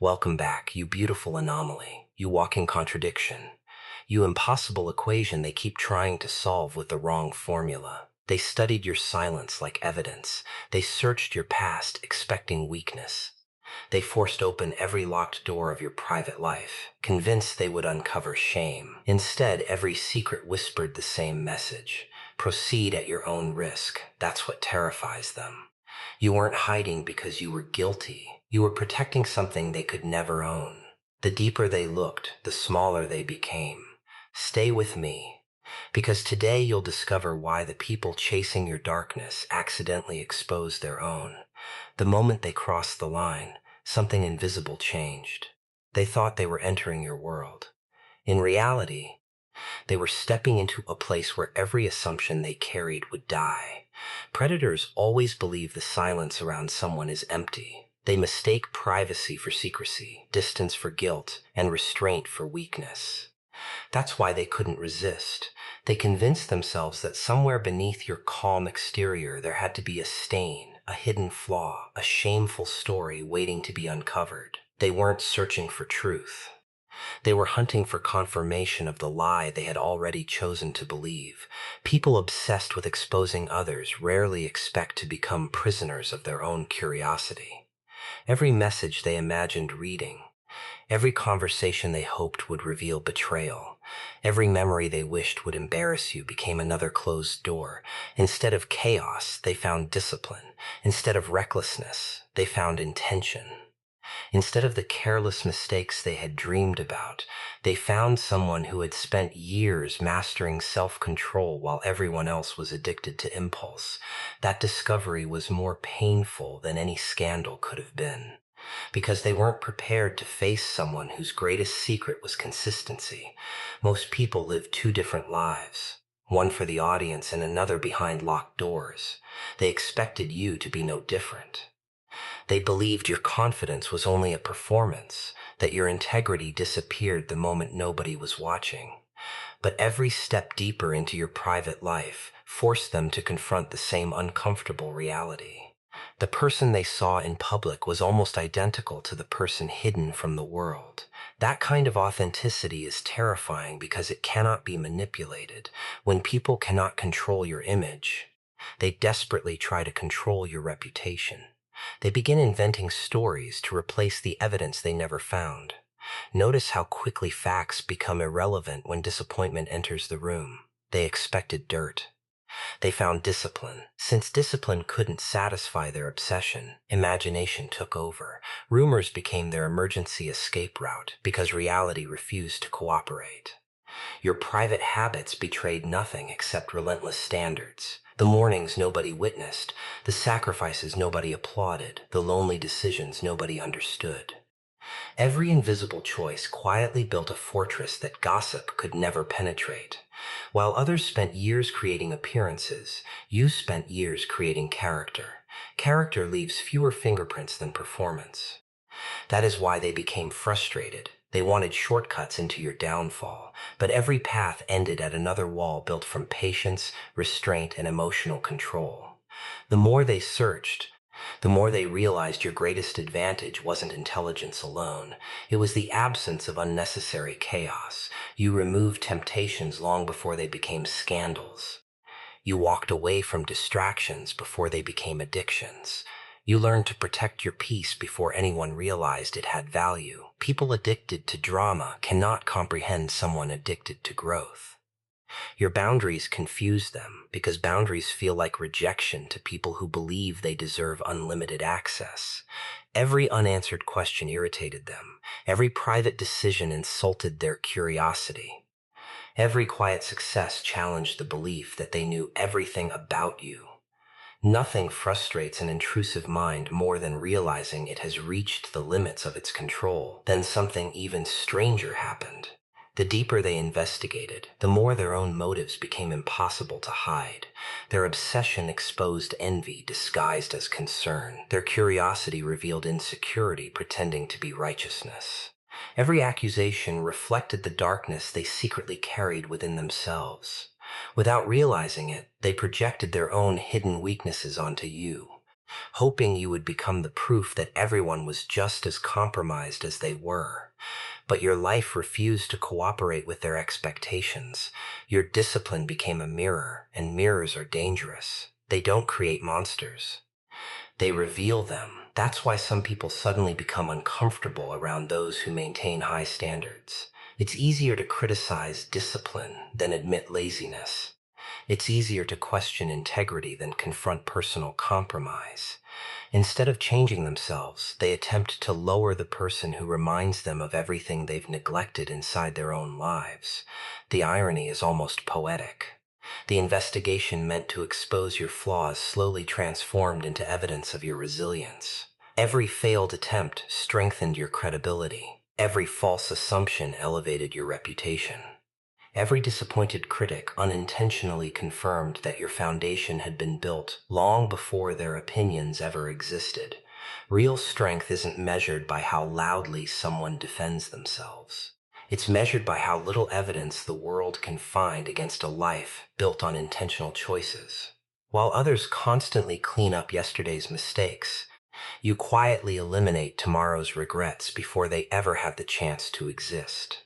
Welcome back, you beautiful anomaly, you walking contradiction, you impossible equation they keep trying to solve with the wrong formula. They studied your silence like evidence. They searched your past expecting weakness. They forced open every locked door of your private life, convinced they would uncover shame. Instead, every secret whispered the same message. Proceed at your own risk. That's what terrifies them. You weren't hiding because you were guilty. You were protecting something they could never own. The deeper they looked, the smaller they became. Stay with me, because today you'll discover why the people chasing your darkness accidentally exposed their own. The moment they crossed the line, something invisible changed. They thought they were entering your world. In reality, they were stepping into a place where every assumption they carried would die. Predators always believe the silence around someone is empty. They mistake privacy for secrecy, distance for guilt, and restraint for weakness. That's why they couldn't resist. They convinced themselves that somewhere beneath your calm exterior there had to be a stain, a hidden flaw, a shameful story waiting to be uncovered. They weren't searching for truth. They were hunting for confirmation of the lie they had already chosen to believe. People obsessed with exposing others rarely expect to become prisoners of their own curiosity. Every message they imagined reading, every conversation they hoped would reveal betrayal, every memory they wished would embarrass you became another closed door. Instead of chaos, they found discipline. Instead of recklessness, they found intention. Instead of the careless mistakes they had dreamed about, they found someone who had spent years mastering self-control while everyone else was addicted to impulse. That discovery was more painful than any scandal could have been, because they weren't prepared to face someone whose greatest secret was consistency. Most people live two different lives, one for the audience and another behind locked doors. They expected you to be no different. They believed your confidence was only a performance, that your integrity disappeared the moment nobody was watching. But every step deeper into your private life forced them to confront the same uncomfortable reality. The person they saw in public was almost identical to the person hidden from the world. That kind of authenticity is terrifying because it cannot be manipulated. When people cannot control your image, they desperately try to control your reputation. They begin inventing stories to replace the evidence they never found. Notice how quickly facts become irrelevant when disappointment enters the room. They expected dirt. They found discipline. Since discipline couldn't satisfy their obsession, imagination took over. Rumors became their emergency escape route because reality refused to cooperate. Your private habits betrayed nothing except relentless standards. The mornings nobody witnessed, the sacrifices nobody applauded, the lonely decisions nobody understood. Every invisible choice quietly built a fortress that gossip could never penetrate. While others spent years creating appearances, you spent years creating character. Character leaves fewer fingerprints than performance. That is why they became frustrated. They wanted shortcuts into your downfall, but every path ended at another wall built from patience, restraint, and emotional control. The more they searched, the more they realized your greatest advantage wasn't intelligence alone. It was the absence of unnecessary chaos. You removed temptations long before they became scandals. You walked away from distractions before they became addictions. You learned to protect your peace before anyone realized it had value. People addicted to drama cannot comprehend someone addicted to growth. Your boundaries confuse them because boundaries feel like rejection to people who believe they deserve unlimited access. Every unanswered question irritated them. Every private decision insulted their curiosity. Every quiet success challenged the belief that they knew everything about you. Nothing frustrates an intrusive mind more than realizing it has reached the limits of its control. Then something even stranger happened. The deeper they investigated, the more their own motives became impossible to hide. Their obsession exposed envy disguised as concern. Their curiosity revealed insecurity pretending to be righteousness. Every accusation reflected the darkness they secretly carried within themselves. Without realizing it, they projected their own hidden weaknesses onto you. hoping you would become the proof that everyone was just as compromised as they were. But your life refused to cooperate with their expectations. Your discipline became a mirror, and mirrors are dangerous. They don't create monsters. They reveal them. That's why some people suddenly become uncomfortable around those who maintain high standards. It's easier to criticize discipline than admit laziness. It's easier to question integrity than confront personal compromise. Instead of changing themselves, they attempt to lower the person who reminds them of everything they've neglected inside their own lives. The irony is almost poetic. The investigation meant to expose your flaws slowly transformed into evidence of your resilience. Every failed attempt strengthened your credibility. Every false assumption elevated your reputation. Every disappointed critic unintentionally confirmed that your foundation had been built long before their opinions ever existed. Real strength isn't measured by how loudly someone defends themselves. It's measured by how little evidence the world can find against a life built on intentional choices. While others constantly clean up yesterday's mistakes, you quietly eliminate tomorrow's regrets before they ever have the chance to exist.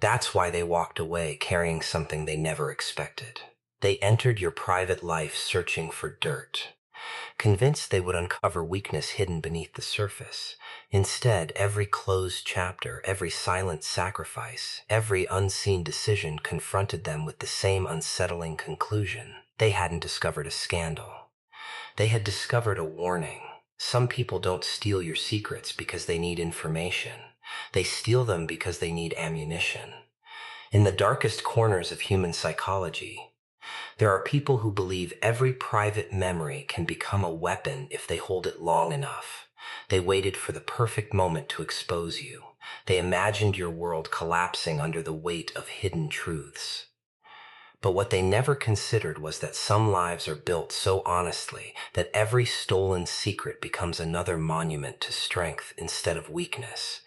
That's why they walked away carrying something they never expected. They entered your private life searching for dirt, convinced they would uncover weakness hidden beneath the surface. Instead, every closed chapter, every silent sacrifice, every unseen decision confronted them with the same unsettling conclusion. They hadn't discovered a scandal. They had discovered a warning. Some people don't steal your secrets because they need information. They steal them because they need ammunition. In the darkest corners of human psychology, there are people who believe every private memory can become a weapon if they hold it long enough. They waited for the perfect moment to expose you. They imagined your world collapsing under the weight of hidden truths. But what they never considered was that some lives are built so honestly that every stolen secret becomes another monument to strength instead of weakness.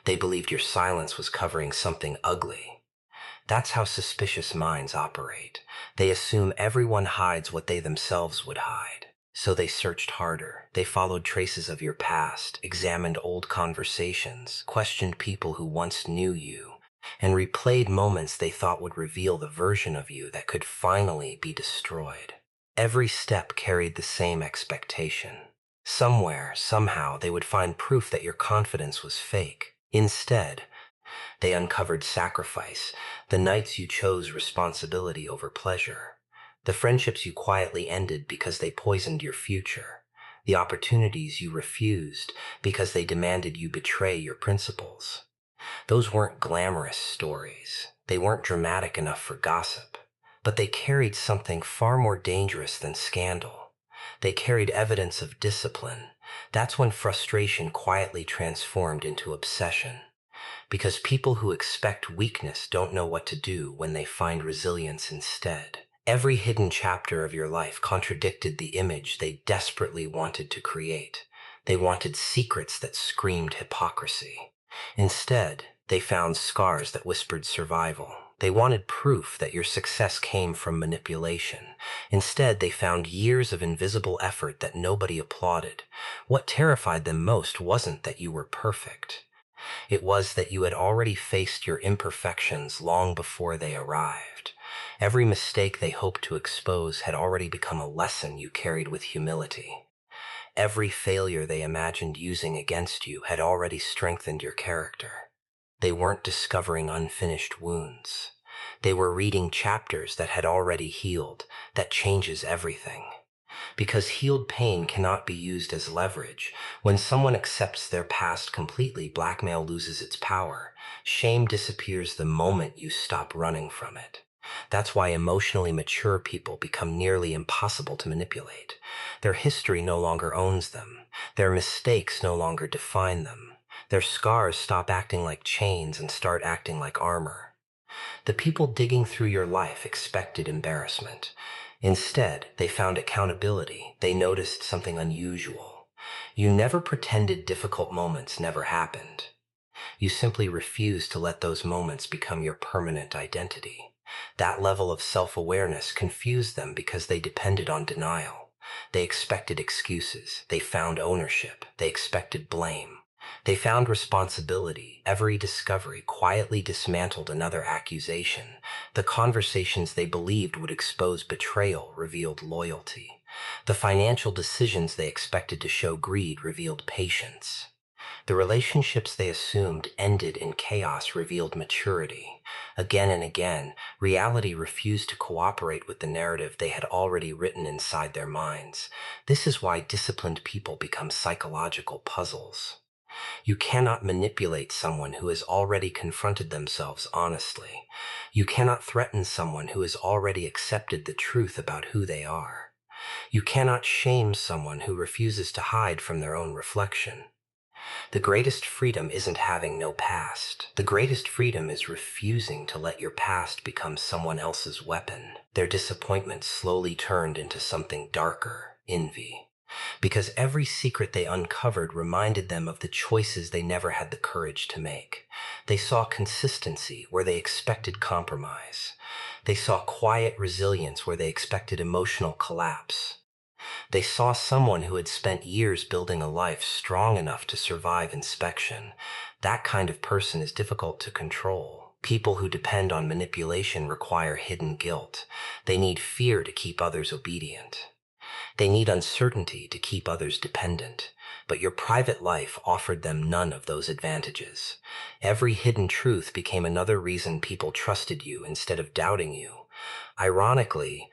They believed your silence was covering something ugly. That's how suspicious minds operate. They assume everyone hides what they themselves would hide. So they searched harder. They followed traces of your past, examined old conversations, questioned people who once knew you, and replayed moments they thought would reveal the version of you that could finally be destroyed. Every step carried the same expectation. Somewhere, somehow, they would find proof that your confidence was fake. Instead, they uncovered sacrifice, the nights you chose responsibility over pleasure, the friendships you quietly ended because they poisoned your future, the opportunities you refused because they demanded you betray your principles. Those weren't glamorous stories. They weren't dramatic enough for gossip, but they carried something far more dangerous than scandal. They carried evidence of discipline. That's when frustration quietly transformed into obsession. Because people who expect weakness don't know what to do when they find resilience instead. Every hidden chapter of your life contradicted the image they desperately wanted to create. They wanted secrets that screamed hypocrisy. Instead, they found scars that whispered survival. They wanted proof that your success came from manipulation. Instead, they found years of invisible effort that nobody applauded. What terrified them most wasn't that you were perfect. It was that you had already faced your imperfections long before they arrived. Every mistake they hoped to expose had already become a lesson you carried with humility. Every failure they imagined using against you had already strengthened your character. They weren't discovering unfinished wounds. They were reading chapters that had already healed. That changes everything. Because healed pain cannot be used as leverage. When someone accepts their past completely, blackmail loses its power. Shame disappears the moment you stop running from it. That's why emotionally mature people become nearly impossible to manipulate. Their history no longer owns them. Their mistakes no longer define them. Their scars stop acting like chains and start acting like armor. The people digging through your life expected embarrassment. Instead, they found accountability. They noticed something unusual. You never pretended difficult moments never happened. You simply refused to let those moments become your permanent identity. That level of self-awareness confused them because they depended on denial. They expected excuses. They found ownership. They expected blame. They found responsibility. Every discovery quietly dismantled another accusation. The conversations they believed would expose betrayal revealed loyalty. The financial decisions they expected to show greed revealed patience. The relationships they assumed ended in chaos revealed maturity. Again and again, reality refused to cooperate with the narrative they had already written inside their minds. This is why disciplined people become psychological puzzles. You cannot manipulate someone who has already confronted themselves honestly. You cannot threaten someone who has already accepted the truth about who they are. You cannot shame someone who refuses to hide from their own reflection. The greatest freedom isn't having no past. The greatest freedom is refusing to let your past become someone else's weapon. Their disappointment slowly turned into something darker, envy. Because every secret they uncovered reminded them of the choices they never had the courage to make. They saw consistency where they expected compromise. They saw quiet resilience where they expected emotional collapse. They saw someone who had spent years building a life strong enough to survive inspection. That kind of person is difficult to control. People who depend on manipulation require hidden guilt. They need fear to keep others obedient. They need uncertainty to keep others dependent. But your private life offered them none of those advantages. Every hidden truth became another reason people trusted you instead of doubting you. Ironically,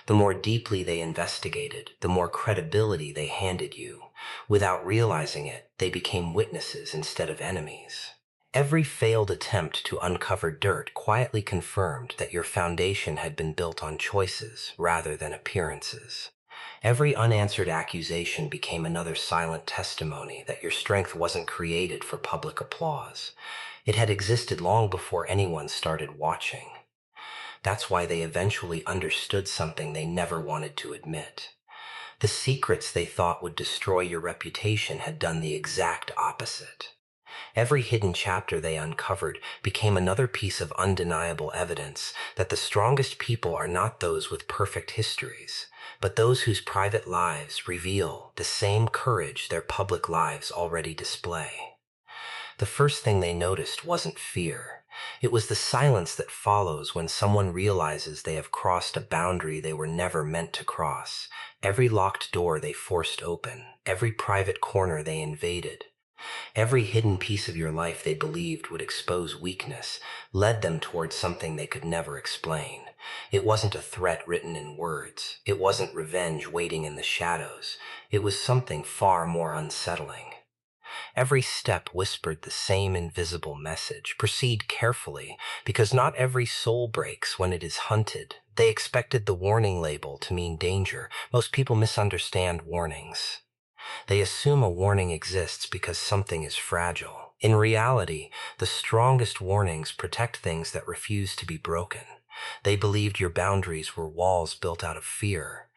the more deeply they investigated, the more credibility they handed you. Without realizing it, they became witnesses instead of enemies. Every failed attempt to uncover dirt quietly confirmed that your foundation had been built on choices rather than appearances. Every unanswered accusation became another silent testimony that your strength wasn't created for public applause. It had existed long before anyone started watching. That's why they eventually understood something they never wanted to admit. The secrets they thought would destroy your reputation had done the exact opposite. Every hidden chapter they uncovered became another piece of undeniable evidence that the strongest people are not those with perfect histories, but those whose private lives reveal the same courage their public lives already display. The first thing they noticed wasn't fear. It was the silence that follows when someone realizes they have crossed a boundary they were never meant to cross. Every locked door they forced open, every private corner they invaded, every hidden piece of your life they believed would expose weakness led them towards something they could never explain. It wasn't a threat written in words. It wasn't revenge waiting in the shadows. It was something far more unsettling. Every step whispered the same invisible message. Proceed carefully, because not every soul breaks when it is hunted. They expected the warning label to mean danger. Most people misunderstand warnings. They assume a warning exists because something is fragile. In reality, the strongest warnings protect things that refuse to be broken. They believed your boundaries were walls built out of fear,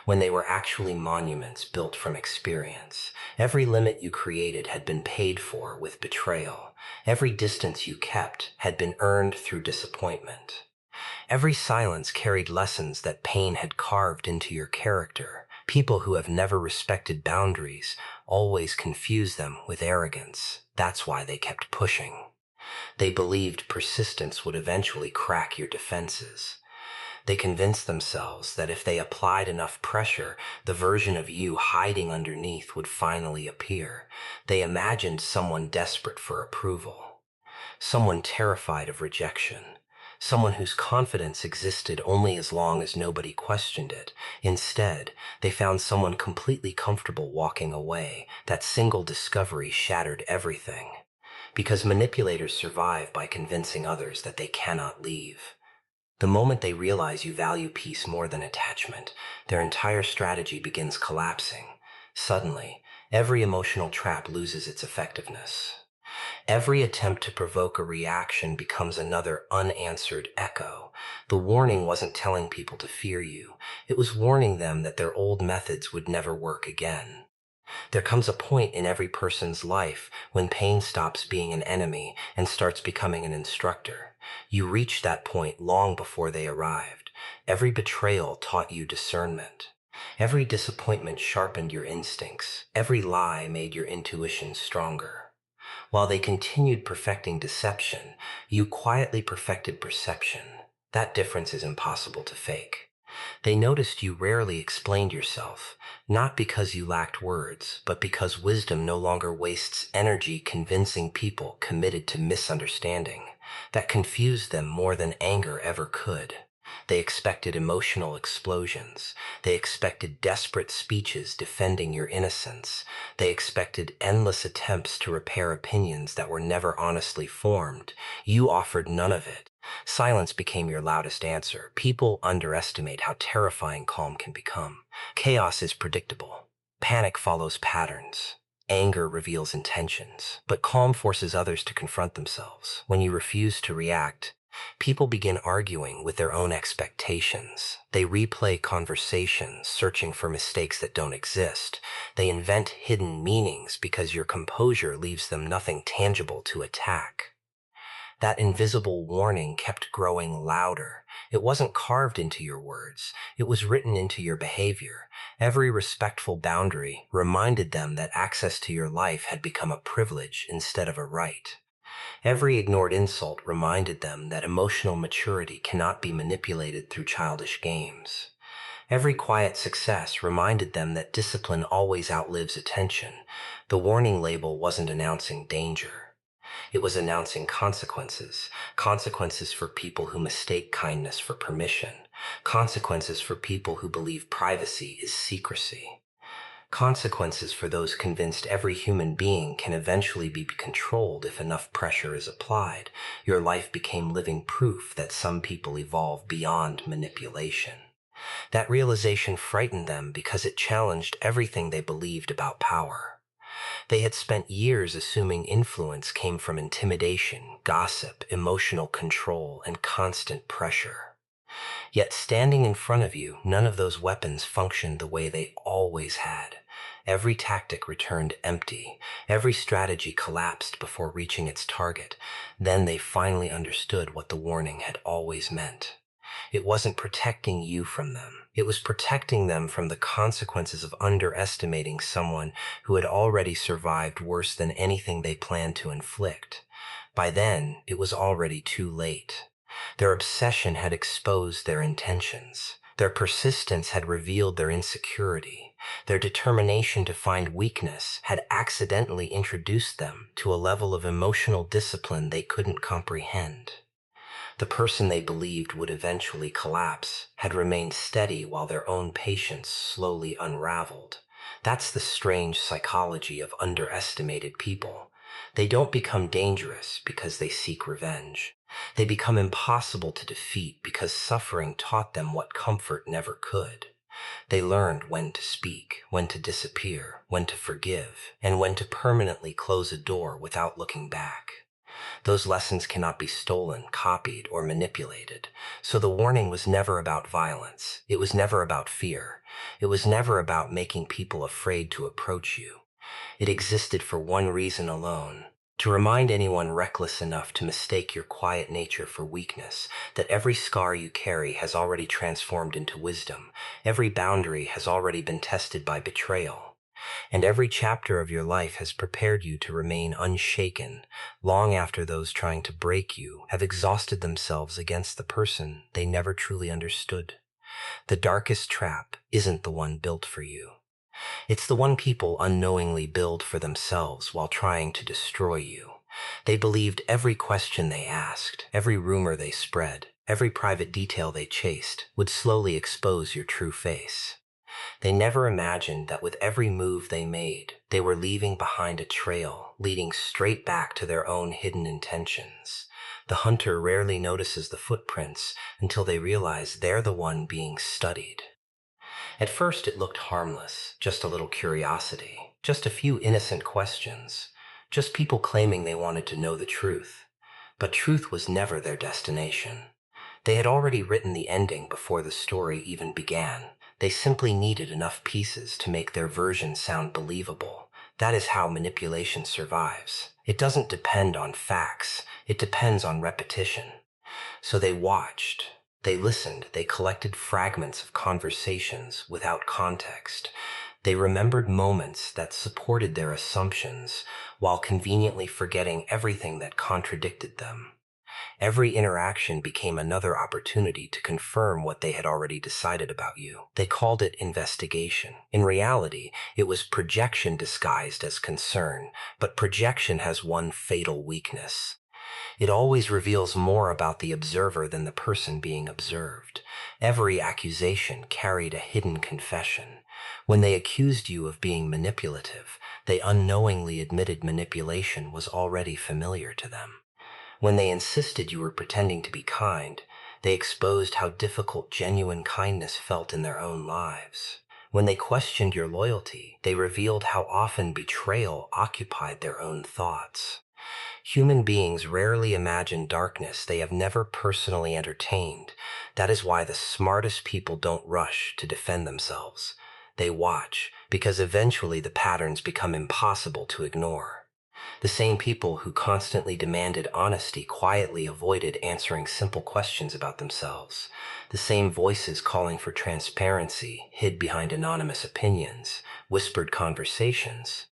when they were actually monuments built from experience. Every limit you created had been paid for with betrayal. Every distance you kept had been earned through disappointment. Every silence carried lessons that pain had carved into your character. People who have never respected boundaries always confuse them with arrogance. That's why they kept pushing. They believed persistence would eventually crack your defenses. They convinced themselves that if they applied enough pressure, the version of you hiding underneath would finally appear. They imagined someone desperate for approval, someone terrified of rejection, someone whose confidence existed only as long as nobody questioned it. Instead, they found someone completely comfortable walking away. That single discovery shattered everything. Because manipulators survive by convincing others that they cannot leave. The moment they realize you value peace more than attachment, their entire strategy begins collapsing. Suddenly, every emotional trap loses its effectiveness. Every attempt to provoke a reaction becomes another unanswered echo. The warning wasn't telling people to fear you. It was warning them that their old methods would never work again. There comes a point in every person's life when pain stops being an enemy and starts becoming an instructor. You reached that point long before they arrived. Every betrayal taught you discernment. Every disappointment sharpened your instincts. Every lie made your intuition stronger. While they continued perfecting deception, you quietly perfected perception. That difference is impossible to fake. They noticed you rarely explained yourself, not because you lacked words, but because wisdom no longer wastes energy convincing people committed to misunderstanding. That confused them more than anger ever could. They expected emotional explosions. They expected desperate speeches defending your innocence. They expected endless attempts to repair opinions that were never honestly formed. You offered none of it. Silence became your loudest answer. People underestimate how terrifying calm can become. Chaos is predictable. Panic follows patterns. Anger reveals intentions. But calm forces others to confront themselves. When you refuse to react, people begin arguing with their own expectations. They replay conversations, searching for mistakes that don't exist. They invent hidden meanings because your composure leaves them nothing tangible to attack. That invisible warning kept growing louder. It wasn't carved into your words. It was written into your behavior. Every respectful boundary reminded them that access to your life had become a privilege instead of a right. Every ignored insult reminded them that emotional maturity cannot be manipulated through childish games. Every quiet success reminded them that discipline always outlives attention. The warning label wasn't announcing danger. It was announcing consequences. Consequences for people who mistake kindness for permission. Consequences for people who believe privacy is secrecy. Consequences for those convinced every human being can eventually be controlled if enough pressure is applied. Your life became living proof that some people evolve beyond manipulation. That realization frightened them because it challenged everything they believed about power. They had spent years assuming influence came from intimidation, gossip, emotional control, and constant pressure. Yet standing in front of you, none of those weapons functioned the way they always had. Every tactic returned empty. Every strategy collapsed before reaching its target. Then they finally understood what the warning had always meant. It wasn't protecting you from them. It was protecting them from the consequences of underestimating someone who had already survived worse than anything they planned to inflict. By then, it was already too late. Their obsession had exposed their intentions. Their persistence had revealed their insecurity. Their determination to find weakness had accidentally introduced them to a level of emotional discipline they couldn't comprehend. The person they believed would eventually collapse had remained steady while their own patience slowly unraveled. That's the strange psychology of underestimated people. They don't become dangerous because they seek revenge. They become impossible to defeat because suffering taught them what comfort never could. They learned when to speak, when to disappear, when to forgive, and when to permanently close a door without looking back. Those lessons cannot be stolen, copied, or manipulated. So the warning was never about violence. It was never about fear. It was never about making people afraid to approach you. It existed for one reason alone: to remind anyone reckless enough to mistake your quiet nature for weakness, that every scar you carry has already transformed into wisdom. Every boundary has already been tested by betrayal. And every chapter of your life has prepared you to remain unshaken, long after those trying to break you have exhausted themselves against the person they never truly understood. The darkest trap isn't the one built for you. It's the one people unknowingly build for themselves while trying to destroy you. They believed every question they asked, every rumor they spread, every private detail they chased would slowly expose your true face. They never imagined that with every move they made, they were leaving behind a trail leading straight back to their own hidden intentions. The hunter rarely notices the footprints until they realize they're the one being studied. At first it looked harmless, just a little curiosity, just a few innocent questions, just people claiming they wanted to know the truth. But truth was never their destination. They had already written the ending before the story even began. They simply needed enough pieces to make their version sound believable. That is how manipulation survives. It doesn't depend on facts. It depends on repetition. So they watched. They listened, they collected fragments of conversations without context. They remembered moments that supported their assumptions while conveniently forgetting everything that contradicted them. Every interaction became another opportunity to confirm what they had already decided about you. They called it investigation. In reality, it was projection disguised as concern, but projection has one fatal weakness. It always reveals more about the observer than the person being observed. Every accusation carried a hidden confession. When they accused you of being manipulative, they unknowingly admitted manipulation was already familiar to them. When they insisted you were pretending to be kind, they exposed how difficult genuine kindness felt in their own lives. When they questioned your loyalty, they revealed how often betrayal occupied their own thoughts. Human beings rarely imagine darkness they have never personally entertained. That is why the smartest people don't rush to defend themselves. They watch, because eventually the patterns become impossible to ignore. The same people who constantly demanded honesty quietly avoided answering simple questions about themselves. The same voices calling for transparency hid behind anonymous opinions, whispered conversations,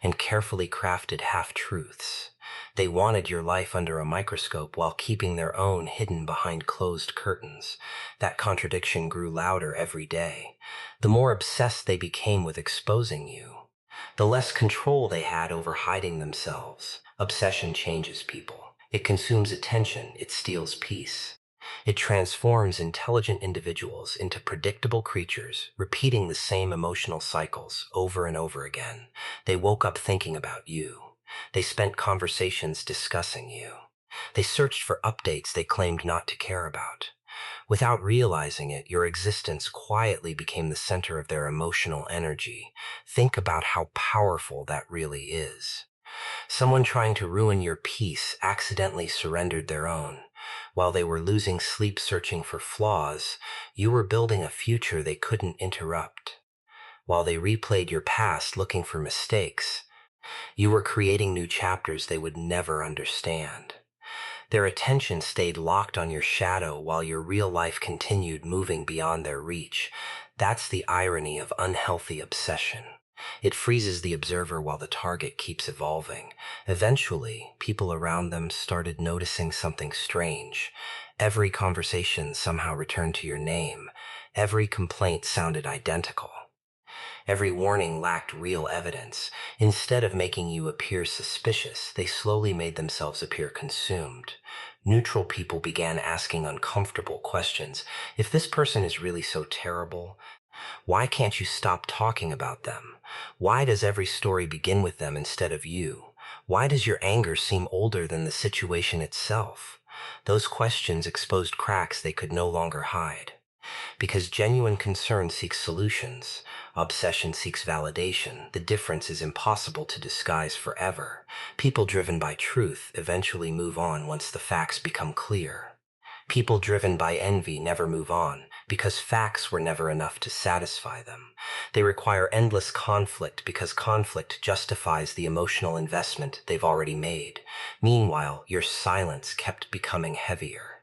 and carefully crafted half-truths. They wanted your life under a microscope while keeping their own hidden behind closed curtains. That contradiction grew louder every day. The more obsessed they became with exposing you, the less control they had over hiding themselves. Obsession changes people. It consumes attention. It steals peace. It transforms intelligent individuals into predictable creatures, repeating the same emotional cycles over and over again. They woke up thinking about you. They spent conversations discussing you. They searched for updates they claimed not to care about. Without realizing it, your existence quietly became the center of their emotional energy. Think about how powerful that really is. Someone trying to ruin your peace accidentally surrendered their own. While they were losing sleep searching for flaws, you were building a future they couldn't interrupt. While they replayed your past looking for mistakes, you were creating new chapters they would never understand. Their attention stayed locked on your shadow while your real life continued moving beyond their reach. That's the irony of unhealthy obsession. It freezes the observer while the target keeps evolving. Eventually, people around them started noticing something strange. Every conversation somehow returned to your name. Every complaint sounded identical. Every warning lacked real evidence. Instead of making you appear suspicious, they slowly made themselves appear consumed. Neutral people began asking uncomfortable questions. If this person is really so terrible, why can't you stop talking about them? Why does every story begin with them instead of you? Why does your anger seem older than the situation itself? Those questions exposed cracks they could no longer hide. Because genuine concern seeks solutions, obsession seeks validation. The difference is impossible to disguise forever. People driven by truth eventually move on once the facts become clear. People driven by envy never move on because facts were never enough to satisfy them. They require endless conflict because conflict justifies the emotional investment they've already made. Meanwhile, your silence kept becoming heavier.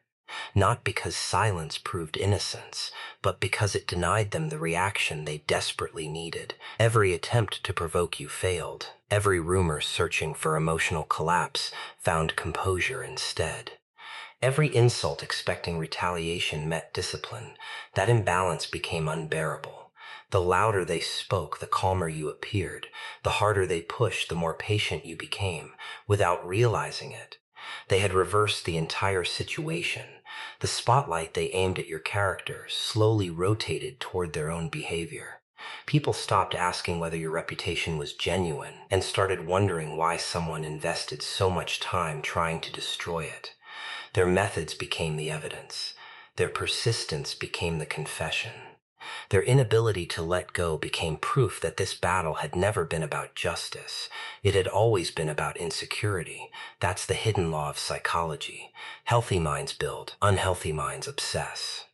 Not because silence proved innocence, but because it denied them the reaction they desperately needed. Every attempt to provoke you failed. Every rumor searching for emotional collapse found composure instead. Every insult expecting retaliation met discipline. That imbalance became unbearable. The louder they spoke, the calmer you appeared. The harder they pushed, the more patient you became, without realizing it. They had reversed the entire situation. The spotlight they aimed at your character slowly rotated toward their own behavior. People stopped asking whether your reputation was genuine and started wondering why someone invested so much time trying to destroy it. Their methods became the evidence. Their persistence became the confession. Their inability to let go became proof that this battle had never been about justice. It had always been about insecurity. That's the hidden law of psychology. Healthy minds build, unhealthy minds obsess.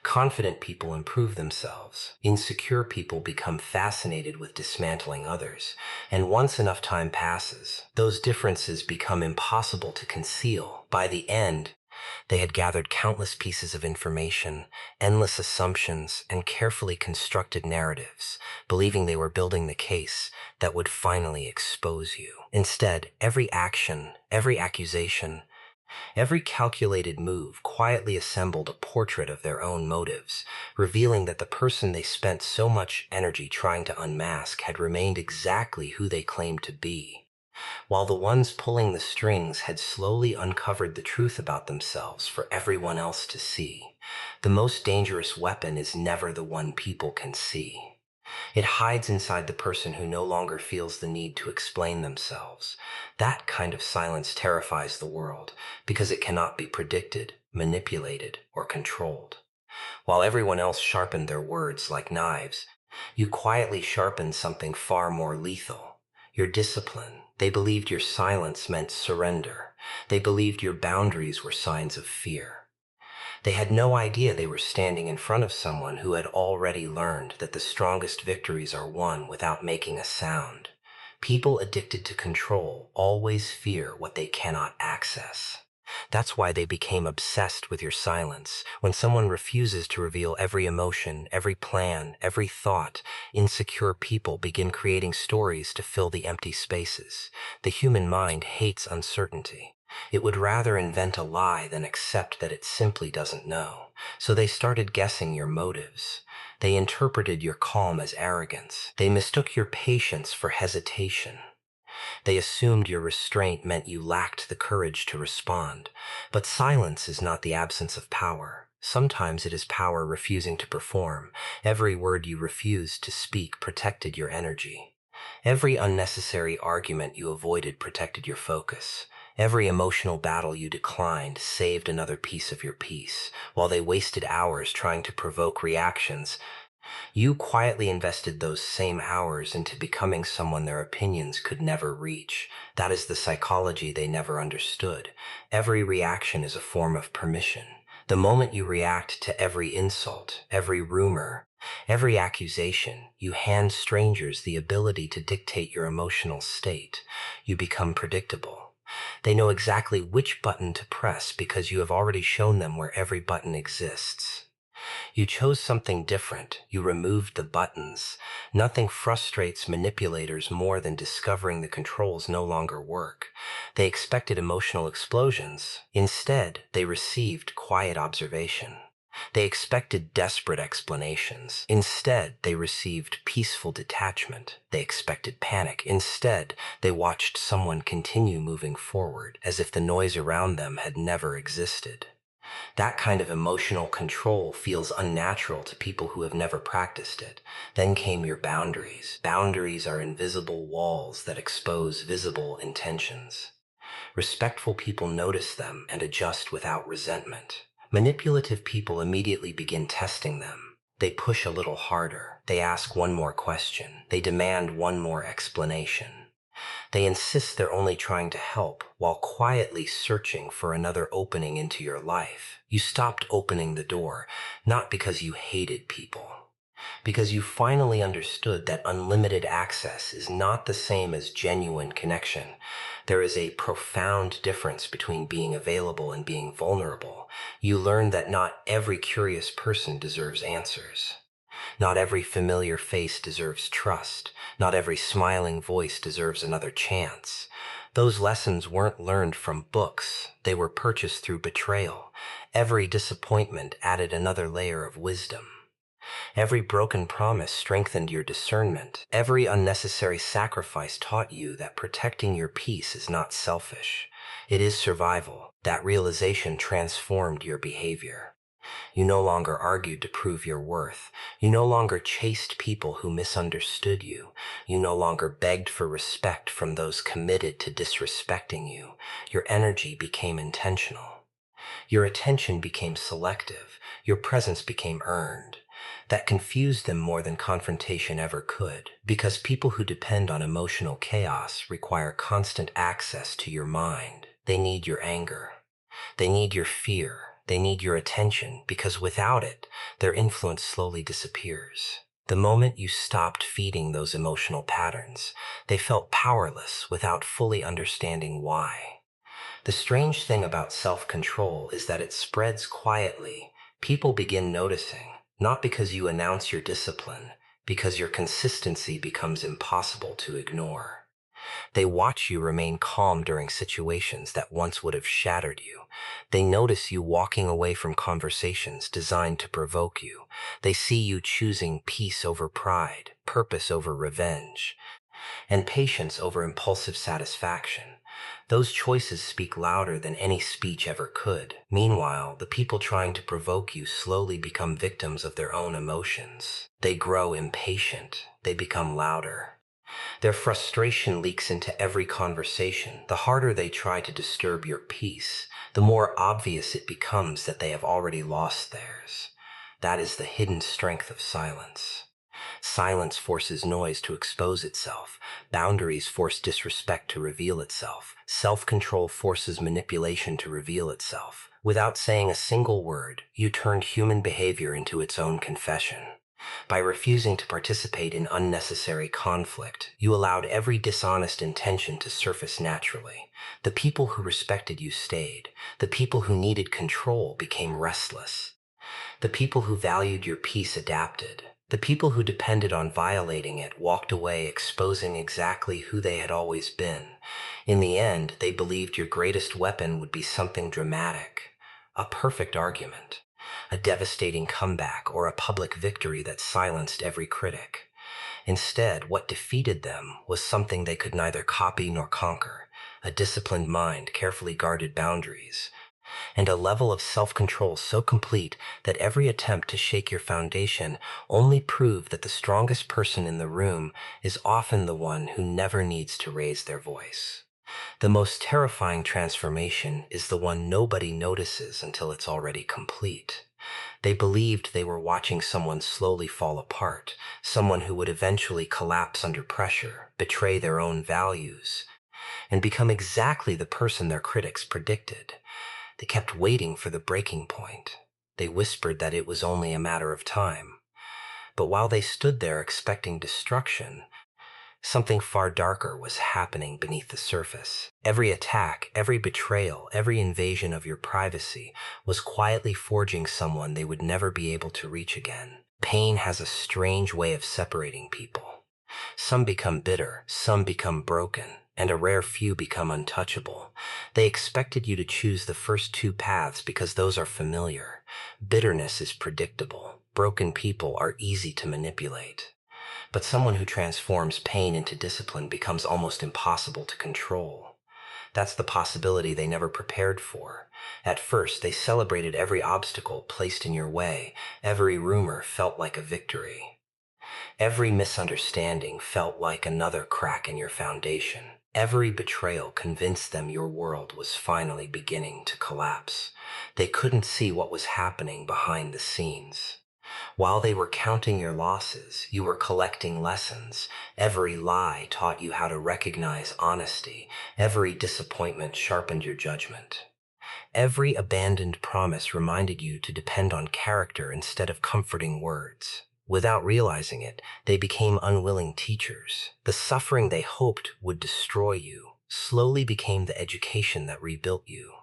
Confident people improve themselves. Insecure people become fascinated with dismantling others. And once enough time passes, those differences become impossible to conceal. By the end, They had gathered countless pieces of information, endless assumptions, and carefully constructed narratives, believing they were building the case that would finally expose you. Instead, every action, every accusation, every calculated move quietly assembled a portrait of their own motives, revealing that the person they spent so much energy trying to unmask had remained exactly who they claimed to be, while the ones pulling the strings had slowly uncovered the truth about themselves for everyone else to see. The most dangerous weapon is never the one people can see. It hides inside the person who no longer feels the need to explain themselves. That kind of silence terrifies the world because it cannot be predicted, manipulated, or controlled. While everyone else sharpened their words like knives, you quietly sharpened something far more lethal: your discipline. They believed your silence meant surrender. They believed your boundaries were signs of fear. They had no idea they were standing in front of someone who had already learned that the strongest victories are won without making a sound. People addicted to control always fear what they cannot access. That's why they became obsessed with your silence. When someone refuses to reveal every emotion, every plan, every thought, insecure people begin creating stories to fill the empty spaces. The human mind hates uncertainty. It would rather invent a lie than accept that it simply doesn't know. So they started guessing your motives. They interpreted your calm as arrogance. They mistook your patience for hesitation. They assumed your restraint meant you lacked the courage to respond. But silence is not the absence of power. Sometimes it is power refusing to perform. Every word you refused to speak protected your energy. Every unnecessary argument you avoided protected your focus. Every emotional battle you declined saved another piece of your peace. While they wasted hours trying to provoke reactions, you quietly invested those same hours into becoming someone their opinions could never reach. That is the psychology they never understood. Every reaction is a form of permission. The moment you react to every insult, every rumor, every accusation, you hand strangers the ability to dictate your emotional state. You become predictable. They know exactly which button to press because you have already shown them where every button exists. You chose something different. You removed the buttons. Nothing frustrates manipulators more than discovering the controls no longer work. They expected emotional explosions. Instead, they received quiet observation. They expected desperate explanations. Instead, they received peaceful detachment. They expected panic. Instead, they watched someone continue moving forward as if the noise around them had never existed. That kind of emotional control feels unnatural to people who have never practiced it. Then came your boundaries. Boundaries are invisible walls that expose visible intentions. Respectful people notice them and adjust without resentment. Manipulative people immediately begin testing them. They push a little harder. They ask one more question. They demand one more explanation. They insist they're only trying to help while quietly searching for another opening into your life. You stopped opening the door, not because you hated people, because you finally understood that unlimited access is not the same as genuine connection. There is a profound difference between being available and being vulnerable. You learned that not every curious person deserves answers. Not every familiar face deserves trust. Not every smiling voice deserves another chance. Those lessons weren't learned from books. They were purchased through betrayal. Every disappointment added another layer of wisdom. Every broken promise strengthened your discernment. Every unnecessary sacrifice taught you that protecting your peace is not selfish. It is survival. That realization transformed your behavior. You no longer argued to prove your worth. You no longer chased people who misunderstood you. You no longer begged for respect from those committed to disrespecting you. Your energy became intentional. Your attention became selective. Your presence became earned. That confused them more than confrontation ever could, because people who depend on emotional chaos require constant access to your mind. They need your anger. They need your fear. They need your attention, because without it, their influence slowly disappears. The moment you stopped feeding those emotional patterns, they felt powerless without fully understanding why. The strange thing about self-control is that it spreads quietly. People begin noticing, not because you announce your discipline, because your consistency becomes impossible to ignore. They watch you remain calm during situations that once would have shattered you. They notice you walking away from conversations designed to provoke you. They see you choosing peace over pride, purpose over revenge, and patience over impulsive satisfaction. Those choices speak louder than any speech ever could. Meanwhile, the people trying to provoke you slowly become victims of their own emotions. They grow impatient. They become louder. Their frustration leaks into every conversation. The harder they try to disturb your peace, the more obvious it becomes that they have already lost theirs. That is the hidden strength of silence. Silence forces noise to expose itself. Boundaries force disrespect to reveal itself. Self-control forces manipulation to reveal itself. Without saying a single word, you turned human behavior into its own confession. By refusing to participate in unnecessary conflict, you allowed every dishonest intention to surface naturally. The people who respected you stayed. The people who needed control became restless. The people who valued your peace adapted. The people who depended on violating it walked away, exposing exactly who they had always been. In the end, they believed your greatest weapon would be something dramatic, a perfect argument, a devastating comeback, or a public victory that silenced every critic. Instead, what defeated them was something they could neither copy nor conquer: a disciplined mind, carefully guarded boundaries, and a level of self-control so complete that every attempt to shake your foundation only proved that the strongest person in the room is often the one who never needs to raise their voice. The most terrifying transformation is the one nobody notices until it's already complete. They believed they were watching someone slowly fall apart, someone who would eventually collapse under pressure, betray their own values, and become exactly the person their critics predicted. They kept waiting for the breaking point. They whispered that it was only a matter of time. But while they stood there expecting destruction, something far darker was happening beneath the surface. Every attack, every betrayal, every invasion of your privacy was quietly forging someone they would never be able to reach again. Pain has a strange way of separating people. Some become bitter, some become broken, and a rare few become untouchable. They expected you to choose the first two paths because those are familiar. Bitterness is predictable. Broken people are easy to manipulate. But someone who transforms pain into discipline becomes almost impossible to control. That's the possibility they never prepared for. At first, they celebrated every obstacle placed in your way. Every rumor felt like a victory. Every misunderstanding felt like another crack in your foundation. Every betrayal convinced them your world was finally beginning to collapse. They couldn't see what was happening behind the scenes. While they were counting your losses, you were collecting lessons. Every lie taught you how to recognize honesty. Every disappointment sharpened your judgment. Every abandoned promise reminded you to depend on character instead of comforting words. Without realizing it, they became unwilling teachers. The suffering they hoped would destroy you slowly became the education that rebuilt you.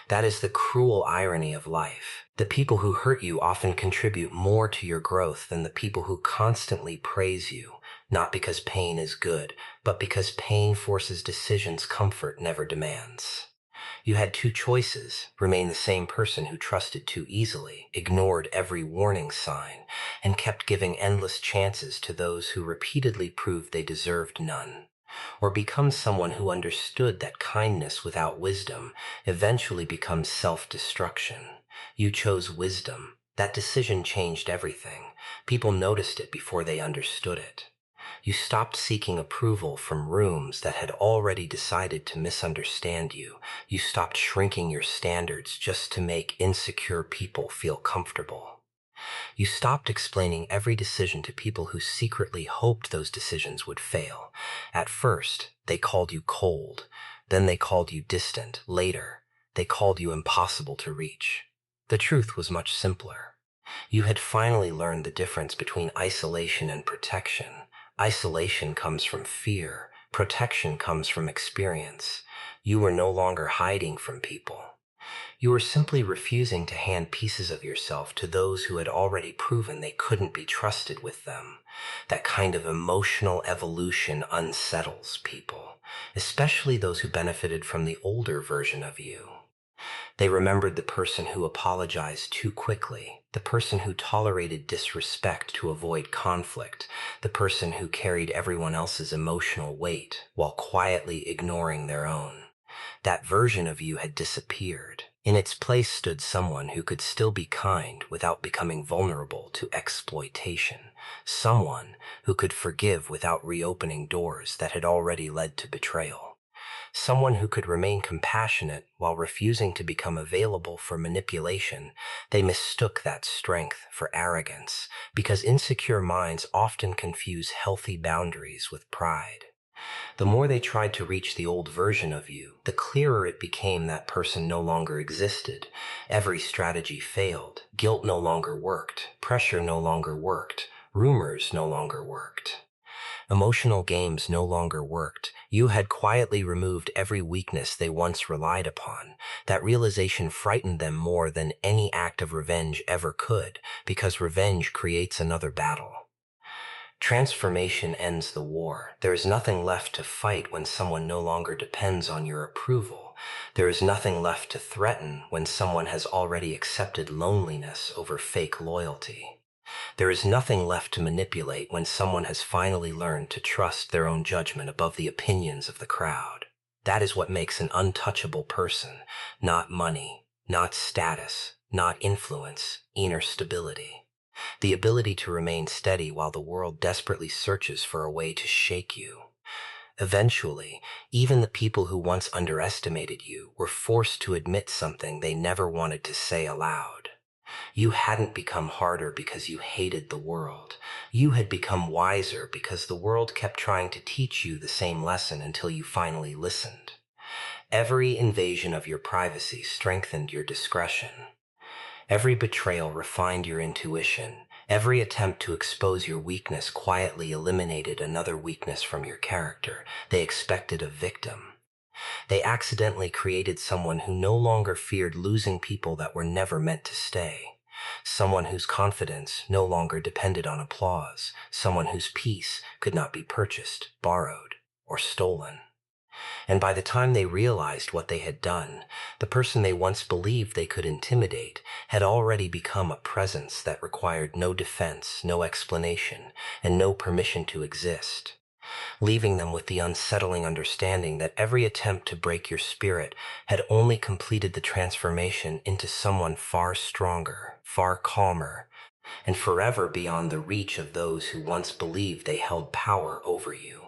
That is the cruel irony of life. The people who hurt you often contribute more to your growth than the people who constantly praise you, not because pain is good, but because pain forces decisions comfort never demands. You had two choices: remain the same person who trusted too easily, ignored every warning sign, and kept giving endless chances to those who repeatedly proved they deserved none, or become someone who understood that kindness without wisdom eventually becomes self-destruction. You chose wisdom. That decision changed everything. People noticed it before they understood it. You stopped seeking approval from rooms that had already decided to misunderstand you. You stopped shrinking your standards just to make insecure people feel comfortable. You stopped explaining every decision to people who secretly hoped those decisions would fail. At first, they called you cold. Then they called you distant. Later, they called you impossible to reach. The truth was much simpler. You had finally learned the difference between isolation and protection. Isolation comes from fear. Protection comes from experience. You were no longer hiding from people. You were simply refusing to hand pieces of yourself to those who had already proven they couldn't be trusted with them. That kind of emotional evolution unsettles people, especially those who benefited from the older version of you. They remembered the person who apologized too quickly, the person who tolerated disrespect to avoid conflict, the person who carried everyone else's emotional weight while quietly ignoring their own. That version of you had disappeared. In its place stood someone who could still be kind without becoming vulnerable to exploitation. Someone who could forgive without reopening doors that had already led to betrayal. Someone who could remain compassionate while refusing to become available for manipulation. They mistook that strength for arrogance because insecure minds often confuse healthy boundaries with pride. The more they tried to reach the old version of you, the clearer it became that person no longer existed. Every strategy failed. Guilt no longer worked. Pressure no longer worked. Rumors no longer worked. Emotional games no longer worked. You had quietly removed every weakness they once relied upon. That realization frightened them more than any act of revenge ever could, because revenge creates another battle. Transformation ends the war. There is nothing left to fight when someone no longer depends on your approval. There is nothing left to threaten when someone has already accepted loneliness over fake loyalty. There is nothing left to manipulate when someone has finally learned to trust their own judgment above the opinions of the crowd. That is what makes an untouchable person, not money, not status, not influence, inner stability. The ability to remain steady while the world desperately searches for a way to shake you. Eventually, even the people who once underestimated you were forced to admit something they never wanted to say aloud. You hadn't become harder because you hated the world. You had become wiser because the world kept trying to teach you the same lesson until you finally listened. Every invasion of your privacy strengthened your discretion. Every betrayal refined your intuition. Every attempt to expose your weakness quietly eliminated another weakness from your character. They expected a victim. They accidentally created someone who no longer feared losing people that were never meant to stay. Someone whose confidence no longer depended on applause. Someone whose peace could not be purchased, borrowed, or stolen. And by the time they realized what they had done, the person they once believed they could intimidate had already become a presence that required no defense, no explanation, and no permission to exist, leaving them with the unsettling understanding that every attempt to break your spirit had only completed the transformation into someone far stronger, far calmer, and forever beyond the reach of those who once believed they held power over you.